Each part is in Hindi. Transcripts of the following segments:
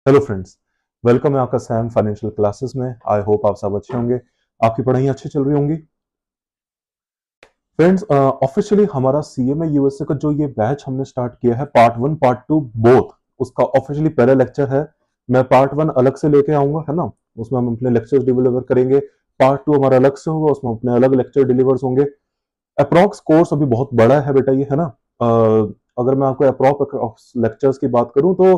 हेलो फ्रेंड्स, वेलकम है आपका सैम फाइनेंशियल क्लासेस में। आई होप आप सब अच्छे होंगे, आपकी पढ़ाई अच्छी चल रही होंगी। फ्रेंड्स, ऑफिशियली हमारा सीएमए यूएसए का जो ये बैच हमने स्टार्ट किया है, part one part two both, उसका ऑफिशियली पहला लेक्चर है। मैं पार्ट वन अलग से लेके आऊंगा, है ना। उसमें हम अपने लेक्चर्स डिलीवर करेंगे। पार्ट टू हमारा अलग से होगा, उसमें अपने अलग लेक्चर डिलीवर्स होंगे। अप्रॉक्स कोर्स अभी बहुत बड़ा है बेटा, ये है ना। अगर मैं आपको अप्रॉक्स लेक्चर्स की बात करूं तो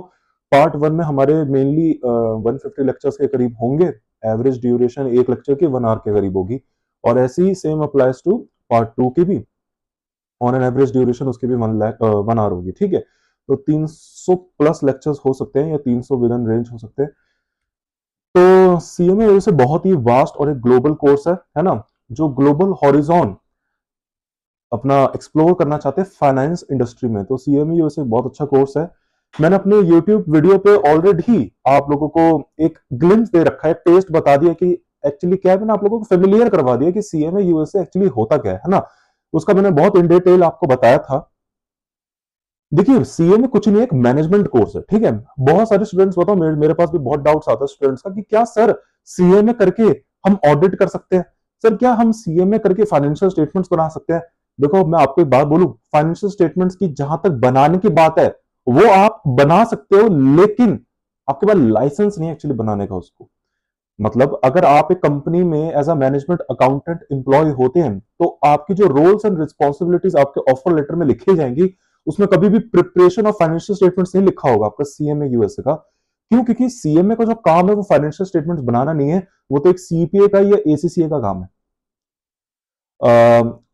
पार्ट वन में हमारे मेनली 150 लेक्चर्स के करीब होंगे। एवरेज ड्यूरेशन एक लेक्चर की 1 आवर के करीब होगी। और ऐसे ही same applies to part two की भी। ऑन एन एवरेज ड्यूरेशन उसकी भी 1 आवर होगी, ठीक है। तो 300 प्लस लेक्चर्स हो सकते हैं या 300 विद इन रेंज हो सकते हैं। तो सीएमए वैसे बहुत ही वास्ट और एक ग्लोबल कोर्स है ना, जो ग्लोबल हॉरिजॉन अपना एक्सप्लोर करना चाहते हैं फाइनेंस इंडस्ट्री में। तो सीएमई वैसे बहुत अच्छा कोर्स है। मैंने अपने यूट्यूब वीडियो पे ऑलरेडी आप लोगों को एक ग्लिम्स दे रखा है, टेस्ट बता दिया कि एक्चुअली क्या है। मैंने आप लोगों को फेमिलियर करवा दिया कि सीएमए यूएसए एक्चुअली होता क्या है ना। उसका मैंने बहुत इन डिटेल आपको बताया था। देखिए, सीएमए कुछ नहीं, एक मैनेजमेंट कोर्स है, ठीक है। बहुत सारे स्टूडेंट्स, बताओ, मेरे पास भी बहुत डाउट्स आता है स्टूडेंट्स का कि क्या सर सीएमए करके हम ऑडिट कर सकते हैं? सर क्या हम सीएमए करके फाइनेंशियल स्टेटमेंट्स बना सकते हैं? देखो, मैं आपको एक बात बोलूं, फाइनेंशियल स्टेटमेंट्स की जहां तक बनाने की बात है, वो आप बना सकते हो, लेकिन आपके पास लाइसेंस नहीं एक्चुअली बनाने का उसको। मतलब अगर आप एक कंपनी में as a management accountant employ होते हैं, तो आपकी जो रोल्स एंड रिस्पॉन्सिबिलिटीज आपके ऑफर लेटर में लिखी जाएंगी, उसमें कभी भी प्रिपरेशन ऑफ फाइनेंशियल स्टेटमेंट्स नहीं लिखा होगा आपका सीएमए यूएसए का। क्यों? क्योंकि सीएमए का जो काम है वो फाइनेंशियल स्टेटमेंट्स बनाना नहीं है, वो तो एक सीपीए का या एसीसीए का काम है।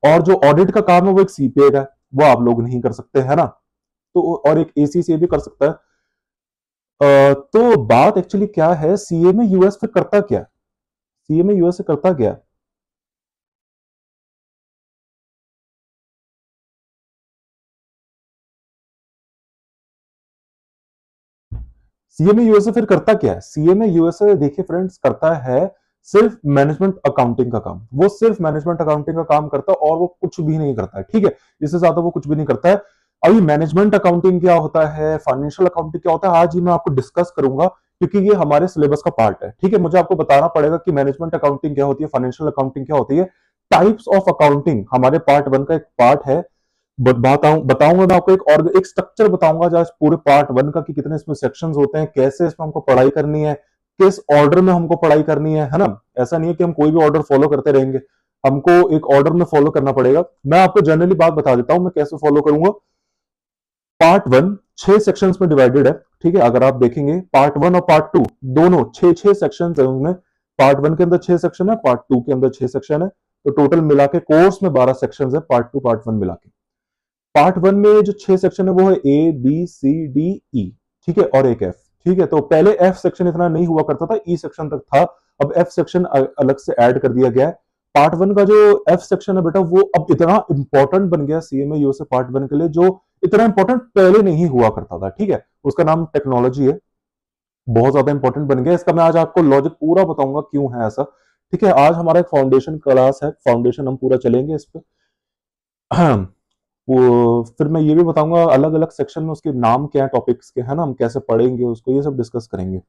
और जो ऑडिट का काम है वो एक सीपीए का है, वो आप लोग नहीं कर सकते, है ना। तो और एक एसीसीए भी कर सकता है। तो बात एक्चुअली क्या है, सीएमए यूएस पे करता क्या? सीएमए यूएस से करता क्या? सीएमए यूएसए फिर करता क्या है? सीएमए यूएसए, देखिए फ्रेंड्स, करता है सिर्फ मैनेजमेंट अकाउंटिंग का काम। वो सिर्फ मैनेजमेंट अकाउंटिंग का काम करता है और वो कुछ भी नहीं करता है, ठीक है। इससे ज्यादा वो कुछ भी नहीं करता है। अभी मैनेजमेंट अकाउंटिंग क्या होता है, फाइनेंशियल अकाउंटिंग क्या होता है, आज ही मैं आपको डिस्कस करूंगा, क्योंकि ये हमारे सिलेबस का पार्ट है, ठीक है। मुझे आपको बताना पड़ेगा कि मैनेजमेंट अकाउंटिंग क्या होती है, फाइनेंशियल अकाउंटिंग क्या होती है। टाइप्स ऑफ अकाउंटिंग हमारे पार्ट वन का एक पार्ट है। बताऊंगा मैं आपको एक स्ट्रक्चर बताऊंगा जहाँ पूरे पार्ट वन का कि कितने इसमें सेक्शंस होते हैं, कैसे इसमें हमको पढ़ाई करनी है, किस ऑर्डर में हमको पढ़ाई करनी है ना। ऐसा नहीं है कि हम कोई भी ऑर्डर फॉलो करते रहेंगे, हमको एक ऑर्डर में फॉलो करना पड़ेगा। मैं आपको जनरली बात बता देता हूं मैं कैसे फॉलो करूंगा। पार्ट वन 6 सेक्शंस में डिवाइडेड है, ठीक है। अगर आप देखेंगे पार्ट वन और पार्ट टू दोनों 6 6 सेक्शन है उनमें। पार्ट वन के अंदर 6 सेक्शन है, पार्ट टू के अंदर 6 सेक्शन है। तो टोटल मिला के कोर्स में 12 सेक्शन है, पार्ट टू पार्ट वन मिला के। पार्ट वन में जो 6 सेक्शन है वो है ए बी सी डी ई, ठीक है, और एक एफ, ठीक है। तो पहले एफ सेक्शन इतना नहीं हुआ करता था, ई सेक्शन तक था। अब एफ सेक्शन अलग से ऐड कर दिया गया है। पार्ट वन का जो एफ सेक्शन है बेटा, वो अब इतना इंपॉर्टेंट बन गया सीएमए यूएसए पार्ट वन के लिए, जो इतना इंपॉर्टेंट पहले नहीं हुआ करता था, ठीक है। उसका नाम टेक्नोलॉजी है, बहुत ज्यादा इंपॉर्टेंट बन गया। इसका मैं आज आपको लॉजिक पूरा बताऊंगा क्यों है ऐसा, ठीक है। आज हमारा एक फाउंडेशन क्लास है, फाउंडेशन हम पूरा चलेंगे इस पे। वो फिर मैं ये भी बताऊंगा अलग अलग सेक्शन में उसके नाम क्या है, टॉपिक्स के, है ना, हम कैसे पढ़ेंगे उसको, ये सब डिस्कस करेंगे।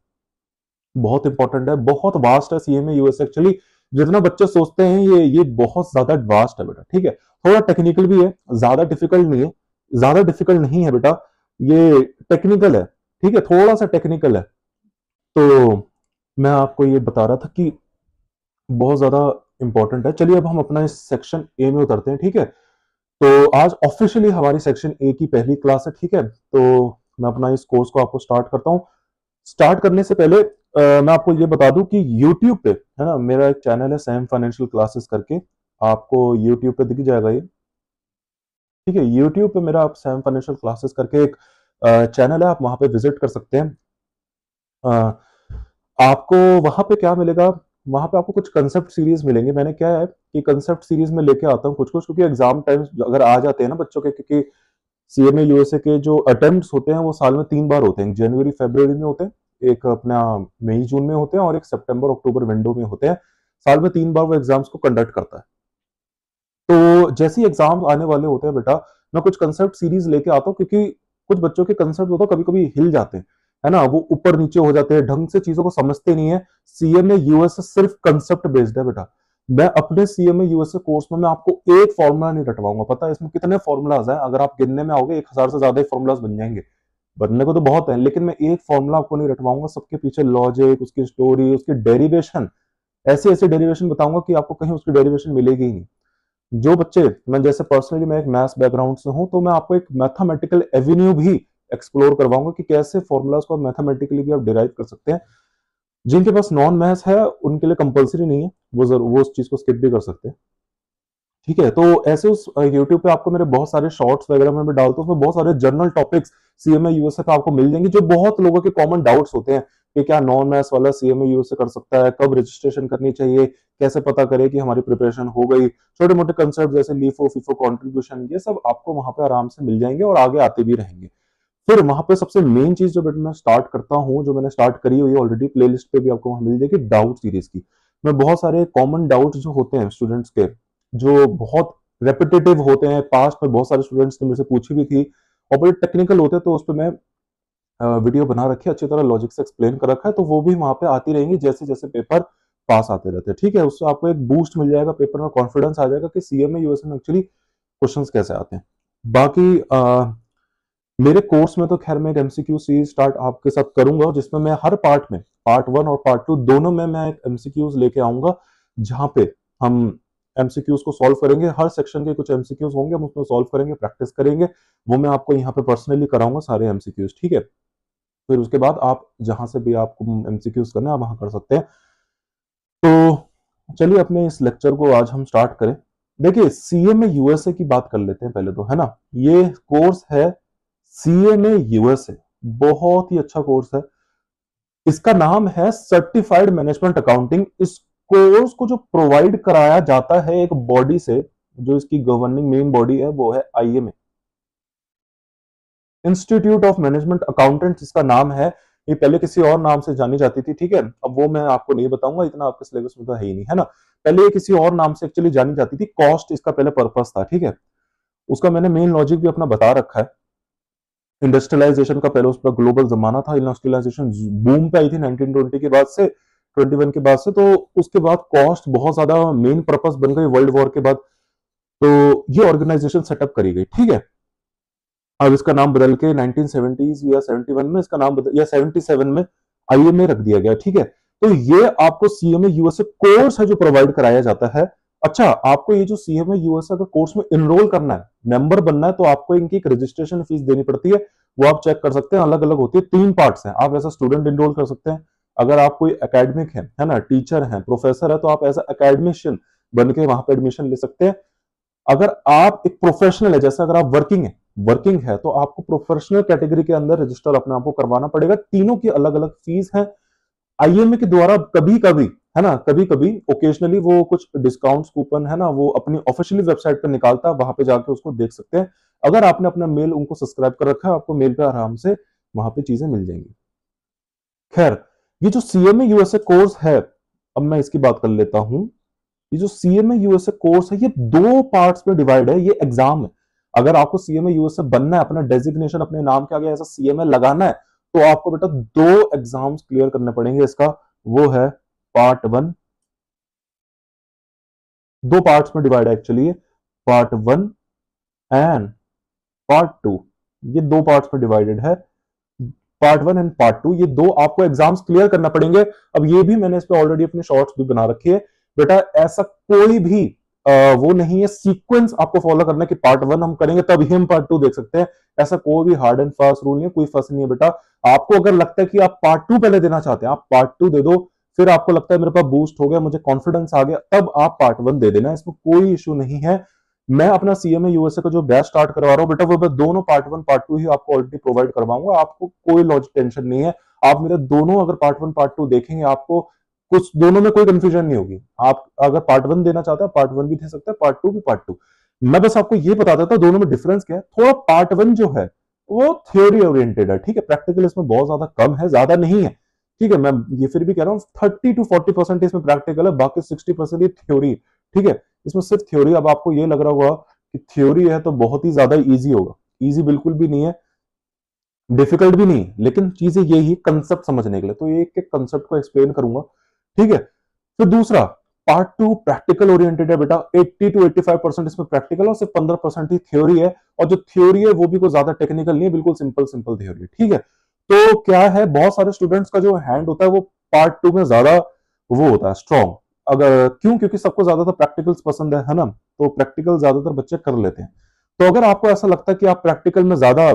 बहुत इंपॉर्टेंट है, बहुत वास्ट है सीएमए यूएस एक्चुअली। जितना बच्चे सोचते हैं ये बहुत ज्यादा वास्ट है बेटा, ठीक है। थोड़ा टेक्निकल भी है, ज्यादा डिफिकल्ट नहीं है। ज्यादा डिफिकल्ट नहीं है बेटा, ये टेक्निकल है, ठीक है, थोड़ा सा टेक्निकल है। तो मैं आपको ये बता रहा था कि बहुत ज्यादा इंपॉर्टेंट है। चलिए अब हम अपना इस सेक्शन ए में उतरते हैं, ठीक है। तो आज ऑफिशियली हमारी सेक्शन ए की पहली क्लास है, ठीक है। तो मैं अपना इस कोर्स को आपको स्टार्ट करता हूँ। स्टार्ट करने से पहले मैं आपको ये बता दूं कि YouTube पे, है ना, मेरा एक चैनल है सैम फाइनेंशियल क्लासेस करके। आपको YouTube पे दिख जाएगा ये, ठीक है। YouTube पे मेरा आप सैम फाइनेंशियल क्लासेस करके एक चैनल है, आप वहां पे विजिट कर सकते हैं। अ, आपको वहां पे क्या मिलेगा, वहां पे आपको कुछ कंसेप्ट सीरीज मिलेंगे। मैंने क्या है कि कंसेप्ट सीरीज में लेके आता हूँ कुछ कुछ, क्योंकि एग्जाम टाइम्स अगर आ जाते हैं ना बच्चों के, क्योंकि सीएमए यूएसए के जो अटेम्प्ट्स होते हैं वो साल में 3 बार होते हैं, जनवरी फरवरी में होते हैं, एक अपना मई जून में होते हैं, और एक सितंबर अक्टूबर विंडो में होते हैं। साल में 3 बार वो एग्जाम्स को कंडक्ट करता है। तो जैसे ही एग्जाम आने वाले होते हैं बेटा, मैं कुछ कंसेप्ट सीरीज लेके आता हूँ, क्योंकि कुछ बच्चों के कंसेप्ट होता है कभी कभी हिल जाते हैं, है ना, वो ऊपर नीचे हो जाते हैं, ढंग से चीजों को समझते नहीं है। सीएमए यूएसए सिर्फ कंसेप्ट बेस्ड है बेटा। मैं अपने सीएमए यूएसए कोर्स में मैं आपको एक फॉर्मूला नहीं रटवाऊंगा। पता है इसमें कितने फॉर्मूलाज हैं? अगर आप गिनने में आओगे 1000 से ज्यादा फॉर्मूलाज बन जाएंगे। बनने को तो बहुत है, लेकिन मैं एक फॉर्मूला आपको नहीं रटवाऊंगा। सबके पीछे लॉजिक, उसकी स्टोरी, उसकी डेरिवेशन, ऐसे ऐसे डेरिवेशन बताऊंगा कि आपको कहीं उसकी डेरिवेशन मिलेगी ही नहीं। जो बच्चे, मैं जैसे पर्सनली मैं एक मैथ्स बैकग्राउंड से हूं, तो मैं आपको एक मैथमेटिकल एवेन्यू भी एक्सप्लोर करवाऊंगा कि कैसे फॉर्मूलाज को मैथमेटिकली भी आप डिराइव कर सकते हैं। जिनके पास नॉन मैथ्स है उनके लिए कंपलसरी नहीं है, वो उस चीज को स्किप भी कर सकते हैं। ठीक है, तो ऐसे उस यूट्यूब पे आपको मेरे बहुत सारे शॉर्ट्स वगैरह में मैं डालता हूँ, उसमें बहुत सारे जनरल टॉपिक्स सीएमए यूएसए पे आपको मिल जाएंगे, जो बहुत लोगों के कॉमन डाउट्स होते हैं कि क्या नॉन मैथ्स वाला सीएमए यूएसए कर सकता है, कब रजिस्ट्रेशन करनी चाहिए, कैसे पता करें कि हमारी प्रिपरेशन हो गई, छोटे मोटे कंसेप्ट जैसे लीफो फिफो कॉन्ट्रीब्यूशन, ये सब आपको वहां पे आराम से मिल जाएंगे और आगे आते भी रहेंगे। फिर वहां पे सबसे मेन चीज जो मैं स्टार्ट करता हूँ, जो मैंने स्टार्ट करी हुई है ऑलरेडी, प्लेलिस्ट पे भी आपको वहां मिल जाएगी, डाउट सीरीज की। मैं बहुत सारे कॉमन डाउट जो होते हैं स्टूडेंट्स के, जो बहुत रेपिटेटिव होते हैं, पास्ट में बहुत सारे स्टूडेंट्स ने मुझसे पूछी भी थी और बड़े टेक्निकल होते हैं, तो उस पर मैं वीडियो बना रखी है, अच्छी तरह लॉजिक से एक्सप्लेन कर रखा है, तो वो भी वहां पे आती रहेंगी जैसे जैसे पेपर पास आते रहते हैं। ठीक है, उससे आपको एक बूस्ट मिल जाएगा, पेपर में कॉन्फिडेंस आ जाएगा कि सीएमए यूएसए में एक्चुअली क्वेश्चंस कैसे आते हैं। बाकी मेरे कोर्स में तो खैर मैं एक एमसीक्यू सीरीज स्टार्ट आपके साथ करूंगा, जिसमें मैं हर पार्ट में, पार्ट 1 और पार्ट 2 दोनों में मैं एक एमसीक्यूज लेके आऊंगा, जहां पे हम एमसीक्यूज को सॉल्व करेंगे। हर सेक्शन के कुछ एमसीक्यूज होंगे, हम उसमें सॉल्व करेंगे, प्रैक्टिस करेंगे। वो मैं आपको यहाँ पे पर्सनली कराऊंगा सारे एमसीक्यूज। ठीक है, फिर उसके बाद आप जहां से भी आपको एमसीक्यूज करना है आप वहां कर सकते हैं। तो चलिए अपने इस लेक्चर को आज हम स्टार्ट करें। देखिए, सीएमए यूएसए की बात कर लेते हैं पहले तो, है ना। ये कोर्स है सीएमए यूएसए, बहुत ही अच्छा कोर्स है। इसका नाम है सर्टिफाइड मैनेजमेंट अकाउंटिंग। इस कोर्स को जो प्रोवाइड कराया जाता है एक बॉडी से, जो इसकी गवर्निंग मेन बॉडी है, वो है IMA, institute of management accountant इसका नाम है। ये पहले किसी और नाम से जानी जाती थी, ठीक है, अब वो मैं आपको नहीं बताऊंगा, इतना आपके सिलेबस में तो है ही नहीं, है ना। पहले ये किसी और नाम से एक्चुअली जानी जाती थी, कॉस्ट इसका पहले पर्पस था। ठीक है, उसका मैंने मेन लॉजिक भी अपना बता रखा है। इंडस्ट्रियलाइजेशन का पहले उस पर ग्लोबल जमाना था, इंडस्ट्रियलाइजेशन बूम पे आई थी 1920 के बाद से, 21 के बाद से, तो उसके बाद कॉस्ट बहुत ज्यादा मेन पर्पस बन गई वर्ल्ड वॉर के बाद, तो ये ऑर्गेनाइजेशन सेटअप करी गई। ठीक है, अब इसका नाम बदल के 1970s या 71 में इसका नाम बदल, या 77 में आईएमए रख दिया गया। ठीक है, तो ये आपको सीएमए यूएसए कोर्स है जो प्रोवाइड कराया जाता है। अच्छा, आपको ये जो सीएमए यूएसए का कोर्स में इनरोल करना है, मेंबर बनना है, तो आपको इनकी एक रजिस्ट्रेशन फीस देनी पड़ती है। वो आप चेक कर सकते हैं, अलग अलग होती है, 3 पार्ट्स हैं। आप एज अ स्टूडेंट इनरोल कर सकते हैं, अगर आप कोई एकेडमिक है ना, टीचर है, प्रोफेसर है, तो आप एज अ एकेडमिशियन बन के वहां पे एडमिशन ले सकते हैं। अगर आप एक प्रोफेशनल है, जैसे अगर आप वर्किंग है, तो आपको प्रोफेशनल कैटेगरी के अंदर रजिस्टर अपने आप को करवाना पड़ेगा। तीनों की अलग अलग फीस है। आईएमए के द्वारा कभी कभी, है ना, कभी कभी ओकेजनली वो कुछ डिस्काउंट कूपन, है ना, वो अपनी ऑफिशियली वेबसाइट पर निकालता है, वहां पे जाके उसको देख सकते हैं। अगर आपने अपना मेल उनको सब्सक्राइब कर रखा है, आपको मेल पे आराम से वहां पे चीजें मिल जाएंगी। खैर, ये जो सीएमए यूएसए कोर्स है, अब मैं इसकी बात कर लेता हूं। ये जो सीएमए यूएसए कोर्स है, ये 2 पार्ट्स में डिवाइड है। ये एग्जाम है, अगर आपको सीएमए यूएसए बनना है, अपना डेजिग्नेशन अपने नाम के आगे ऐसा सीएमए लगाना है, तो आपको बेटा 2 एग्जाम्स क्लियर करने पड़ेंगे इसका। वो है पार्ट 1, 2 पार्ट्स में डिवाइड है एक्चुअली, पार्ट 1 एंड पार्ट 2, ये 2 पार्ट्स में डिवाइडेड है। पार्ट 1 एंड पार्ट 2, ये 2 आपको एग्जाम्स क्लियर करना पड़ेंगे। अब ये भी मैंने इस पे ऑलरेडी अपने शॉर्ट्स भी बना रखी है बेटा। ऐसा कोई भी वो नहीं है सीक्वेंस आपको फॉलो करना है कि पार्ट 1 हम करेंगे तभी हम पार्ट 2 देख सकते हैं। ऐसा कोई भी हार्ड एंड फास्ट रूल नहीं है, कोई फर्क नहीं है बेटा। आपको अगर लगता है कि आप पार्ट 2 पहले देना चाहते हैं, आप पार्ट 2 दे दो, फिर आपको लगता है मेरे पास बूस्ट हो गया, मुझे कॉन्फिडेंस आ गया, तब आप पार्ट 1 दे देना, इसमें कोई इशू नहीं है। मैं अपना सीएमए यूएसए का जो बैच स्टार्ट करवा रहा हूँ बेटा, वो मैं दोनों पार्ट 1 पार्ट 2 ही आपको ऑलरेडी प्रोवाइड करवाऊंगा। आपको कोई लॉजिक टेंशन नहीं है। आप मेरे दोनों अगर पार्ट 1 पार्ट 2 देखेंगे, आपको कुछ दोनों में कोई कंफ्यूजन नहीं होगी। आप अगर पार्ट 1 देना चाहते हैं, पार्ट 1 भी दे सकते हैं, पार्ट 2 भी पार्ट 2। मैं बस आपको ये बता देता हूं दोनों में डिफरेंस क्या है। थोड़ा पार्ट 1 जो है वो थ्योरी ओरिएंटेड है, ठीक है, प्रैक्टिकल इसमें बहुत ज्यादा कम है, ज्यादा नहीं है। ठीक है, मैं ये फिर भी कह रहा हूँ 30 to 40% इसमें प्रैक्टिकल है, बाकी 60% ये थ्योरी। ठीक है, इसमें सिर्फ थ्योरी। अब आपको ये लग रहा होगा कि थ्योरी है तो बहुत ही ज्यादा इजी होगा, इजी बिल्कुल भी नहीं है। डिफिकल्ट भी नहीं, लेकिन चीजें यही कंसेप्ट समझने के लिए, तो एक एक कंसेप्ट को एक्सप्लेन करूंगा, ठीक है। फिर दूसरा पार्ट टू प्रैक्टिकल ओरिएंटेड है बेटा, 80 to 85% इसमें प्रैक्टिकल और सिर्फ 15% ही थ्योरी है, और जो थ्योरी है वो भी कोई ज्यादा टेक्निकल नहीं है, बिल्कुल सिंपल सिंपल थ्योरी है, ठीक है। तो क्या है, बहुत सारे स्टूडेंट्स का जो हैंड होता है वो पार्ट टू में ज्यादा वो होता है स्ट्रॉन्ग। अगर क्यों, क्योंकि सबको ज्यादातर प्रैक्टिकल्स पसंद है ना, तो प्रैक्टिकल ज्यादातर बच्चे कर लेते हैं। तो अगर आपको ऐसा लगता है कि आप प्रैक्टिकल में ज्यादा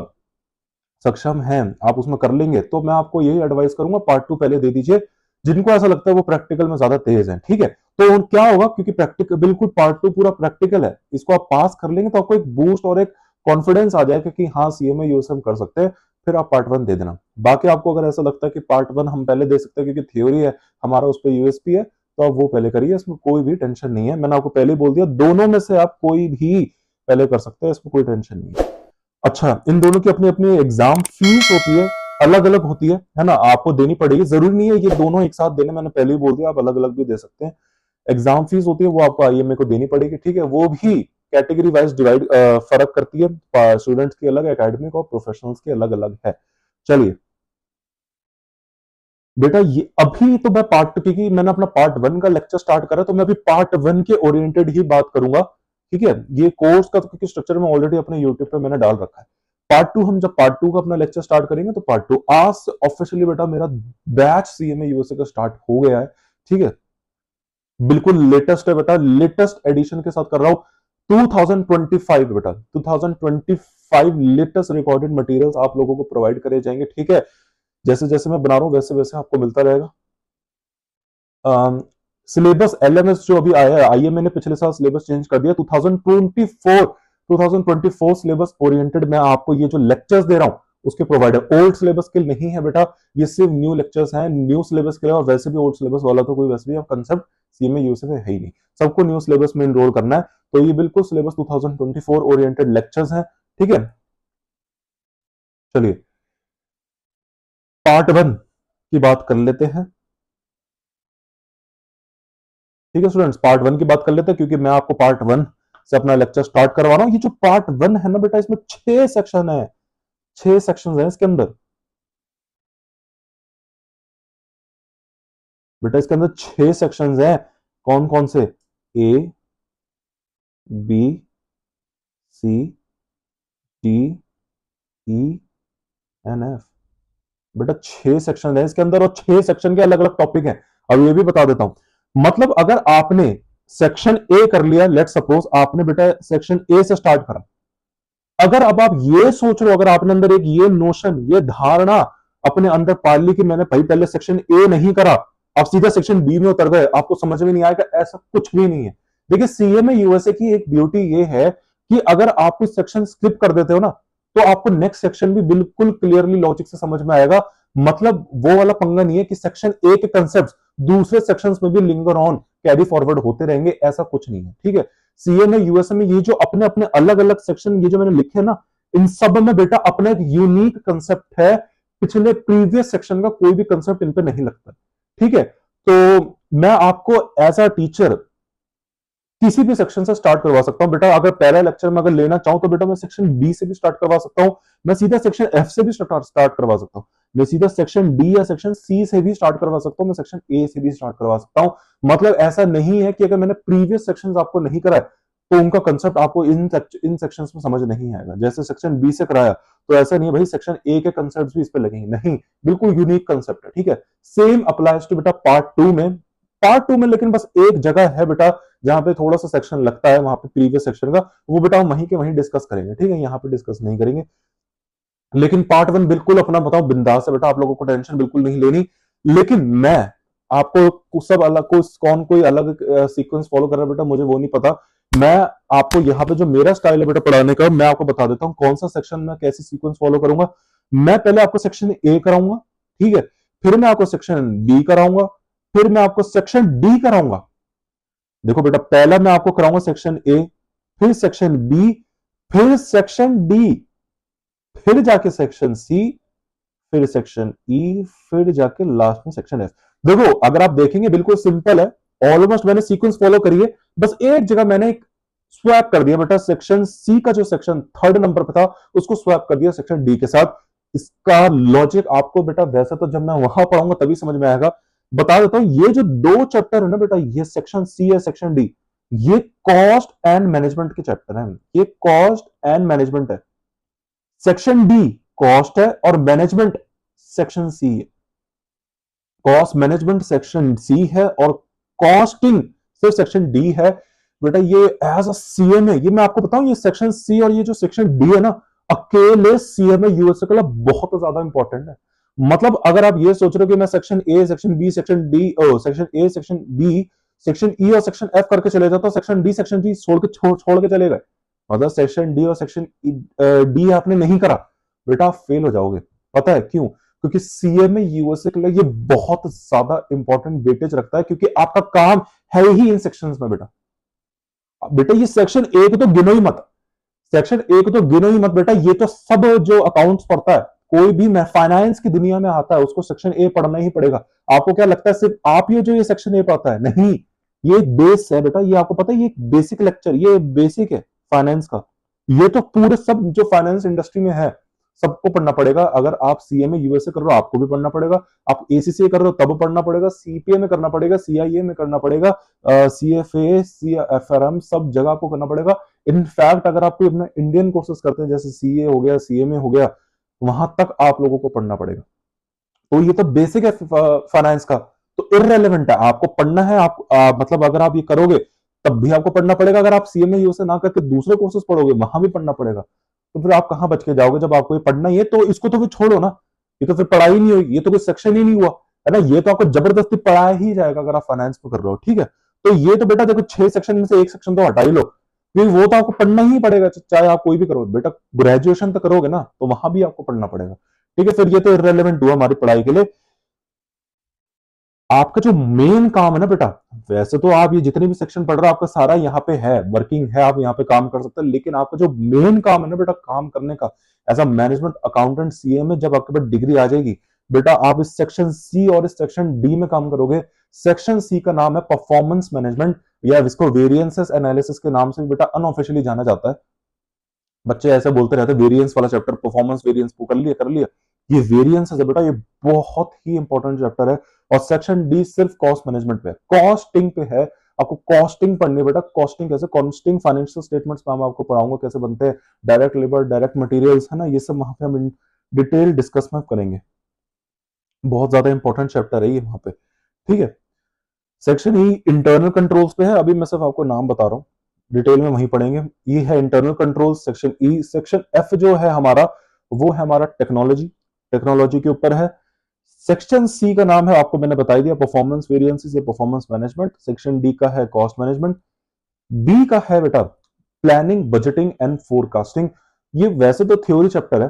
सक्षम हैं, आप उसमें कर लेंगे, तो मैं आपको यही एडवाइस करूंगा पार्ट टू पहले दे दीजिए, जिनको ऐसा लगता है वो प्रैक्टिकल में ज्यादा तेज है, ठीक है। तो क्या होगा, क्योंकि प्रैक्टिकल बिल्कुल पार्ट टू पूरा प्रैक्टिकल है, इसको आप पास कर लेंगे तो आपको एक बूस्ट और एक कॉन्फिडेंस आ जाएगा कि हाँ सीएमए यूएसएम कर सकते हैं, फिर आप पार्ट वन दे देना। बाकी आपको अगर ऐसा लगता है कि पार्ट वन हम पहले दे सकते हैं क्योंकि थ्योरी है हमारा, उस पर यूएसपी है, तो आप वो पहले करिए, इसमें कोई भी टेंशन नहीं है। मैंने आपको पहले ही बोल दिया, दोनों में से आप कोई भी पहले कर सकते हैं, इसमें कोई टेंशन नहीं है। अच्छा, इन दोनों की अपनी अपनी एग्जाम फीस होती है, अलग अलग होती है ना, आपको देनी पड़ेगी, जरूरी नहीं है ये दोनों एक साथ देने, मैंने पहले ही बोल दिया, आप अलग अलग भी दे सकते हैं। एग्जाम फीस होती है वो आपको आईएमए को देनी पड़ेगी, ठीक है। वो भी कैटेगरी वाइज डिवाइड फर्क करती है, स्टूडेंट्स की अलग, एकेडमिक और प्रोफेशनल्स की अलग अलग है। चलिए बेटा, ये अभी तो मैं पार्ट, क्योंकि मैंने अपना पार्ट वन का लेक्चर स्टार्ट करा, तो मैं अभी पार्ट वन के ओरिएंटेड ही बात करूंगा, ठीक है। ये कोर्स का तो क्योंकि स्ट्रक्चर में ऑलरेडी अपने यूट्यूब पे मैंने डाल रखा है। पार्ट टू, हम जब पार्ट टू का अपना लेक्चर स्टार्ट करेंगे, तो पार्ट टू आज से ऑफिशियली बेटा मेरा बैच सीएमए यूएसए का स्टार्ट हो गया है, ठीक है। बिल्कुल लेटेस्ट है बेटा, लेटेस्ट एडिशन के साथ कर रहा हूं, 2025 बेटा, 2025 लेटेस्ट रिकॉर्डेड मटेरियल्स आप लोगों को प्रोवाइड करे जाएंगे, ठीक है। जैसे जैसे मैं बना रहा हूं वैसे वैसे आपको मिलता रहेगा। सिलेबस एलएमएस जो अभी आया है, आईएमए ने पिछले साल सिलेबस चेंज कर दिया, 2024 सिलेबस ओरिएंटेड मैं आपको ये जो लेक्चर्स दे रहा हूं उसके प्रोवाइडर, ओल्ड सिलेबस के नहीं है बेटा, ये सिर्फ न्यू लेक्चर्स हैं, न्यू सिलेबस के लिए। और वैसे भी ओल्ड सिलेबस वाला तो कोई वैसे भी कंसेप्ट सीएमए यूएसए में है ही नहीं, सबको न्यू सिलेबस में इनरोल करना है, तो ये बिल्कुल सिलेबस 2024 ओरिएंटेड लेक्चर्स हैं, ठीक है। चलिए पार्ट वन की बात कर लेते हैं, ठीक है स्टूडेंट्स, पार्ट वन की बात कर लेते हैं, क्योंकि मैं आपको पार्ट वन से अपना लेक्चर स्टार्ट करवा रहा हूं। ये जो पार्ट वन है ना बेटा, इसमें 6 सेक्शन है, 6 सेक्शन है इसके अंदर बेटा, इसके अंदर 6 सेक्शंस हैं। कौन कौन से? A, B, C, D, E and F. बेटा 6 सेक्शन है इसके अंदर, और 6 सेक्शन के अलग अलग टॉपिक हैं। अब ये भी बता देता हूं, मतलब अगर आपने सेक्शन ए कर लिया, लेट सपोज आपने बेटा सेक्शन ए से स्टार्ट करा, अगर अब आप ये सोच रहे हो, अगर आपने अंदर एक ये नोशन, ये धारणा अपने अंदर पाल ली कि मैंने भाई पहले सेक्शन ए नहीं करा, आप सीधा सेक्शन बी में उतर गए, आपको समझ में नहीं आएगा, ऐसा कुछ भी नहीं है। देखिए सीएमए यूएसए की एक ब्यूटी ये है कि अगर आप कुछ सेक्शन स्किप कर देते हो ना, तो आपको नेक्स्ट सेक्शन भी बिल्कुल क्लियरली लॉजिक से समझ में आएगा। मतलब वो वाला पंगा नहीं है कि सेक्शन ए के कंसेप्ट दूसरे सेक्शंस में भी लिंगर ऑन कैरी फॉरवर्ड होते रहेंगे, ऐसा कुछ नहीं है, ठीक है। सीएमए यूएसए में ये जो अपने अपने अलग अलग सेक्शन ये जो मैंने लिखे ना, इन सब में बेटा अपना एक यूनिक कंसेप्ट है, पिछले प्रीवियस सेक्शन का कोई भी कंसेप्ट इन पे नहीं लगता, ठीक है। तो मैं आपको एज अ टीचर किसी भी सेक्शन से स्टार्ट करवा सकता हूं बेटा, अगर पहला लेक्चर में अगर लेना चाहूं तो बेटा मैं सेक्शन बी से भी स्टार्ट करवा सकता हूं, मैं सीधा सेक्शन एफ से भी स्टार्ट करवा सकता हूं, मैं सीधा सेक्शन डी या सेक्शन सी से भी स्टार्ट करवा सकता हूं, मैं सेक्शन ए से भी स्टार्ट करवा सकता हूं। मतलब ऐसा नहीं है कि अगर मैंने प्रीवियस सेक्शंस आपको नहीं कराए तो उनका कंसेप्ट आपको इन सेक्शंस में समझ नहीं आएगा। जैसे सेक्शन बी से कराया तो ऐसा नहीं है भाई सेक्शन ए के कंसेप्ट भी इस पे लगेंगे, नहीं, बिल्कुल यूनिक कंसेप्ट है, ठीक है। सेम अप्लाइज टू बेटा पार्ट टू में लेकिन बस एक जगह है बेटा जहां पे थोड़ा सा सेक्शन लगता है, वहां पे प्रीवियस सेक्शन का, वो बेटा हम वहीं के वहीं डिस्कस करेंगे, ठीक है, यहाँ पे डिस्कस नहीं करेंगे। लेकिन पार्ट वन बिल्कुल अपना बताओ बिंदास है बेटा, आप लोगों को टेंशन बिल्कुल नहीं लेनी। लेकिन मैं आपको सब अलग कौन कोई अलग सीक्वेंस फॉलो कर रहा है बेटा, मुझे वो नहीं पता। मैं आपको यहाँ पे जो मेरा स्टाइल है बेटा पढ़ाने का, मैं आपको बता देता हूँ कौन सा सेक्शन में कैसी सीक्वेंस फॉलो करूंगा। मैं पहले आपको सेक्शन ए कराऊंगा, ठीक है, फिर मैं आपको सेक्शन बी कराऊंगा, फिर मैं आपको सेक्शन डी कराऊंगा। देखो बेटा, पहला मैं आपको कराऊंगा सेक्शन ए, फिर सेक्शन बी, फिर सेक्शन डी, फिर जाके सेक्शन सी, फिर सेक्शन ई, फिर जाके लास्ट में सेक्शन एफ। देखो अगर आप देखेंगे बिल्कुल सिंपल है, ऑलमोस्ट मैंने सीक्वेंस फॉलो करी है, बस एक जगह मैंने एक स्वैप कर दिया बेटा, सेक्शन सी का जो सेक्शन थर्ड नंबर पे था उसको स्वैप कर दिया सेक्शन डी के साथ। इसका लॉजिक आपको बेटा वैसे तो जब मैं वहां पढ़ाऊंगा तभी समझ में आएगा। बता देता हूं, ये जो दो चैप्टर है ना बेटा, ये सेक्शन सी है सेक्शन डी, ये कॉस्ट एंड मैनेजमेंट के चैप्टर हैं। ये कॉस्ट एंड मैनेजमेंट है। सेक्शन डी कॉस्ट है और मैनेजमेंट सेक्शन सी है। कॉस्ट मैनेजमेंट सेक्शन सी है और कॉस्टिंग सिर्फ सेक्शन डी है। बेटा ये एज अ सीएमए, ये मैं आपको बताऊं, ये सेक्शन सी और ये जो सेक्शन डी है ना, अकेले सीएमए यूएसए के लिए बहुत ज्यादा इंपॉर्टेंट है। मतलब अगर आप ये सोच रहे हो कि मैं section A section B section D section A section B section E और सेक्शन एफ करके चले जाता, सेक्शन डी सेक्शन जी छोड़ के चले गए, मतलब सेक्शन डी और सेक्शन डी आपने नहीं करा, बेटा आप फेल हो जाओगे। पता है क्यों? क्योंकि सीएमए यूएसए के लिए ये बहुत ज्यादा इंपॉर्टेंट वेटेज रखता है, क्योंकि आपका काम है ही इन सेक्शंस में बेटा। बेटा ये सेक्शन एक तो गिनो ही मत, सेक्शन एक तो गिनो ही मत बेटा, ये तो सब जो अकाउंट्स पढ़ता है, कोई भी फाइनेंस की दुनिया में आता है उसको सेक्शन ए पढ़ना ही पड़ेगा। आपको क्या लगता है सिर्फ आप ये जो ये सेक्शन ए पढ़ता है? नहीं, ये बेस है बेटा, ये आपको पता है, ये बेसिक लेक्चर, ये बेसिक है फाइनेंस का। ये तो पूरे सब जो फाइनेंस इंडस्ट्री में है सबको पढ़ना पड़ेगा। अगर आप सीएमए यूएसए कर रहे हो आपको भी पढ़ना पड़ेगा, आप एसीसीए कर रहे हो तब पढ़ना पड़ेगा, सीपीए में करना पड़ेगा, सीआईए में करना पड़ेगा, सीएफए सीएफआरएम सब जगह आपको करना पड़ेगा। इनफैक्ट अगर आप कोई अपना इंडियन कोर्सेज करते हैं जैसे सीए हो गया सीएमए हो गया, वहां तक आप लोगों को पढ़ना पड़ेगा। तो ये तो बेसिक है फाइनेंस का, तो इररेलेवेंट है, आपको पढ़ना है। आप मतलब अगर आप ये करोगे तब भी आपको पढ़ना पड़ेगा। अगर आप सीएमए यूएसए ना करके दूसरे कोर्सेज पढ़ोगे वहां भी पढ़ना पड़ेगा, तो फिर आप कहां बच के जाओगे? जब आपको ये पढ़ना ही है तो इसको तो फिर छोड़ो ना, ये तो फिर पढ़ाई नहीं होगी, ये तो कोई सेक्शन ही नहीं हुआ है ना, ये तो आपको जबरदस्ती पढ़ाया ही जाएगा अगर आप फाइनेंस में कर रहे हो। ठीक है, तो ये तो बेटा देखो 6 सेक्शन में से एक सेक्शन तो हटा ही लो, क्योंकि वो तो आपको पढ़ना ही पड़ेगा, चाहे आप कोई भी करो बेटा। ग्रेजुएशन तो करोगे ना तो वहां भी आपको पढ़ना पड़ेगा। ठीक है, फिर ये तो इररेलेवेंट हुआ हमारी पढ़ाई के लिए। आपका जो मेन काम है ना बेटा, वैसे तो आप ये जितने भी सेक्शन पढ़ रहे हो आपका सारा यहाँ पे है, वर्किंग है, आप यहाँ पे काम कर सकते हैं, लेकिन आपका जो मेन काम है ना बेटा काम करने का as a management accountant CA में, जब आपके पास डिग्री आ जाएगी बेटा, आप इस सेक्शन सी और इस सेक्शन डी में काम करोगे। सेक्शन सी का नाम है परफॉर्मेंस मैनेजमेंट, या इसको वेरिएंसेस एनालिसिस के नाम से भी बेटा अनऑफिशियली जाना जाता है। बच्चे ऐसे बोलते रहते हैं वेरिएंस वाला चैप्टर, परफॉर्मेंस वेरिएंस को कर लिया। ये वेरिएंस है बेटा, ये बहुत ही इंपॉर्टेंट चैप्टर है। और सेक्शन डी सिर्फ कॉस्ट मैनेजमेंट पे है, कॉस्टिंग पे है। आपको कॉस्टिंग पढ़नी है बेटा, कॉस्टिंग कैसे, कॉस्टिंग फाइनेंशियल स्टेटमेंट्स में मैं आपको पढ़ाऊंगा कैसे बनते हैं, डायरेक्ट लेबर डायरेक्ट मटेरियल्स है ना, ये सब वहां पे हम डिटेल डिस्कस में करेंगे। बहुत ज्यादा इंपॉर्टेंट चैप्टर है ये वहां पे। ठीक है, सेक्शन ई इंटरनल कंट्रोल्स पे है, अभी मैं सिर्फ आपको नाम बता रहा हूँ, डिटेल में वहीं पढ़ेंगे। ये है internal control section E. Section F जो है हमारा, वो है हमारा टेक्नोलॉजी, टेक्नोलॉजी के ऊपर है। सेक्शन सी का नाम है आपको मैंने बता दिया, परफॉर्मेंस वेरिएंसेस या परफॉर्मेंस मैनेजमेंट। सेक्शन डी का है कॉस्ट मैनेजमेंट। बी का है बेटा प्लानिंग बजटिंग एंड फोरकास्टिंग। ये वैसे तो थ्योरी चैप्टर है,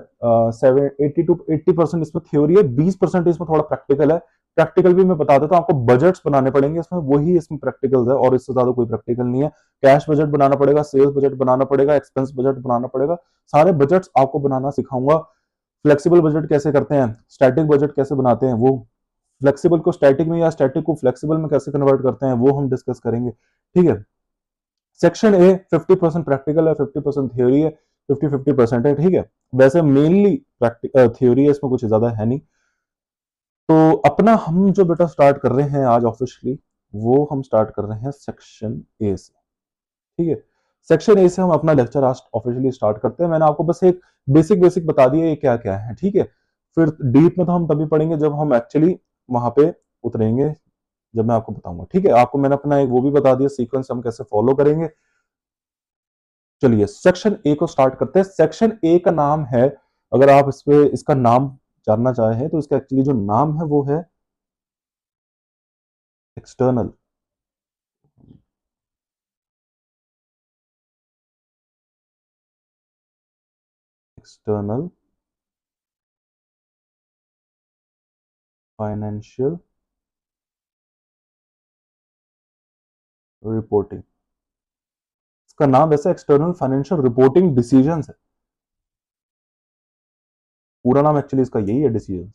80 to 80% इसमें थ्योरी है, 20% इसमें थोड़ा प्रैक्टिकल है। प्रैक्टिकल भी मैं बता देता हूँ आपको, बजट्स बनाने पड़ेंगे इसमें, वही इसमें प्रैक्टिकल है और इससे ज्यादा कोई प्रैक्टिकल नहीं है। कैश बजट बनाना पड़ेगा, सेल्स बजट बनाना पड़ेगा, एक्सपेंस बजट बनाना पड़ेगा, सारे बजट्स आपको बनाना सिखाऊंगा। फ्लेक्सिबल बजट कैसे करते हैं, स्टैटिक बजट कैसे बनाते हैं, वो फ्लेक्सिबल को स्टैटिक में या स्टैटिक को फ्लेक्सिबल में कैसे कन्वर्ट करते हैं वो हम डिस्कस करेंगे। ठीक है, सेक्शन ए 50% प्रैक्टिकल है, 50% थ्योरी है, 50-50% है। ठीक है, वैसे मेनली थ्योरी है, इसमें कुछ ज्यादा है नहीं। तो अपना हम जो बेटा स्टार्ट कर रहे हैं आज ऑफिशियली, वो हम स्टार्ट कर रहे हैं सेक्शन ए से। ठीक है, सेक्शन ए से हम अपना लेक्चर आज ऑफिशियली स्टार्ट करते हैं। मैंने आपको बस एक बेसिक बेसिक बता दिया ये क्या क्या है। ठीक है, फिर डीप में तो हम तभी पढ़ेंगे जब हम एक्चुअली वहां पे उतरेंगे, जब मैं आपको बताऊंगा। ठीक है, आपको मैंने अपना एक वो भी बता दिया सीक्वेंस हम कैसे फॉलो करेंगे। चलिए सेक्शन ए को स्टार्ट करते हैं। सेक्शन ए का नाम है, अगर आप इस पे इसका नाम जानना चाहें तो इसका एक्चुअली जो नाम है वो है एक्सटर्नल एक्सटर्नल फाइनेंशियल रिपोर्टिंग। इसका नाम वैसे एक्सटर्नल फाइनेंशियल रिपोर्टिंग डिसीजंस है, पूरा नाम एक्चुअली इसका यही है, डिसीजंस।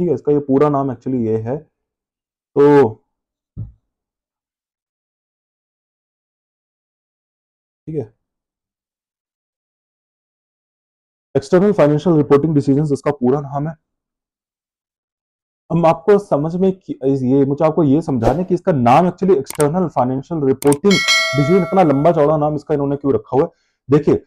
ठीक है, इसका ये पूरा नाम एक्चुअली ये है। तो ठीक है, एक्सटर्नल फाइनेंशियल रिपोर्टिंग डिसीजंस इसका पूरा नाम है। हम आपको समझ में ये मुझे आपको ये समझाना है कि इसका नाम actually external financial reporting decision, इतना लंबा चौड़ा नाम इसका इन्होंने क्यों रखा हुआ है? देखिए,